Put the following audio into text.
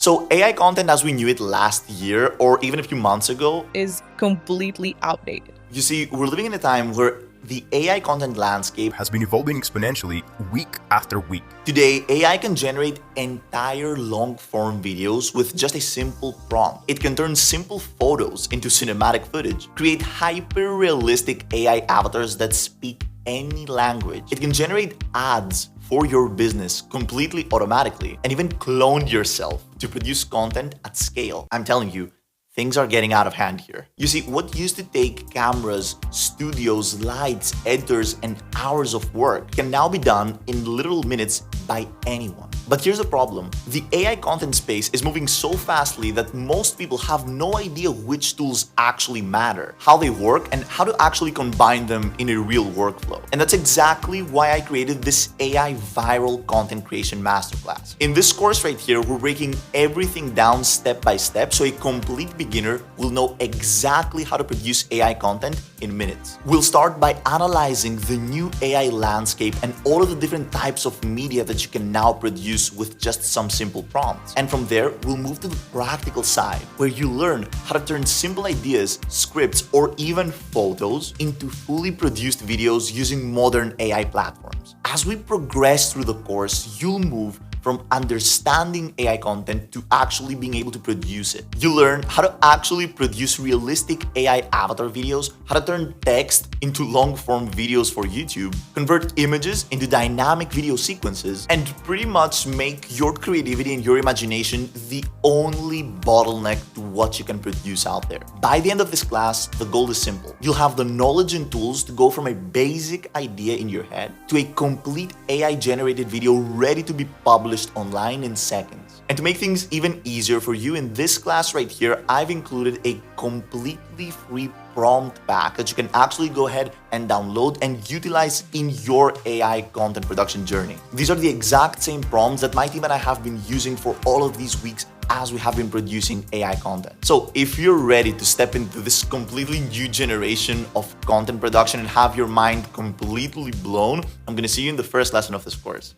So AI content as we knew it last year or even a few months ago is completely outdated. You see, we're living in a time where the AI content landscape has been evolving exponentially week after week. Today, AI can generate entire long-form videos with just a simple prompt. It can turn simple photos into cinematic footage, create hyper-realistic AI avatars that speak any language. It can generate ads for your business completely automatically, and even clone yourself to produce content at scale. I'm telling you, things are getting out of hand here. You see, what used to take cameras, studios, lights, editors, and hours of work can now be done in literal minutes by anyone. But here's the problem. The AI content space is moving so fastly that most people have no idea which tools actually matter, how they work, and how to actually combine them in a real workflow. And that's exactly why I created this AI viral content creation masterclass. In this course right here, we're breaking everything down step by step so a complete beginner will know exactly how to produce AI content in minutes. We'll start by analyzing the new AI landscape and all of the different types of media that you can now produce with just some simple prompts. And from there, we'll move to the practical side, where you learn how to turn simple ideas, scripts, or even photos into fully produced videos using modern AI platforms. As we progress through the course, you'll move from understanding AI content to actually being able to produce it. You learn how to actually produce realistic AI avatar videos, how to turn text into long-form videos for YouTube, convert images into dynamic video sequences, and pretty much make your creativity and your imagination the only bottleneck to what you can produce out there. By the end of this class, the goal is simple. You'll have the knowledge and tools to go from a basic idea in your head to a complete AI-generated video ready to be published online in seconds. And to make things even easier for you, in this class right here, I've included a completely free prompt pack that you can actually go ahead and download and utilize in your AI content production journey. These are the exact same prompts that my team and I have been using for all of these weeks as we have been producing AI content. So if you're ready to step into this completely new generation of content production and have your mind completely blown, I'm gonna see you in the first lesson of this course.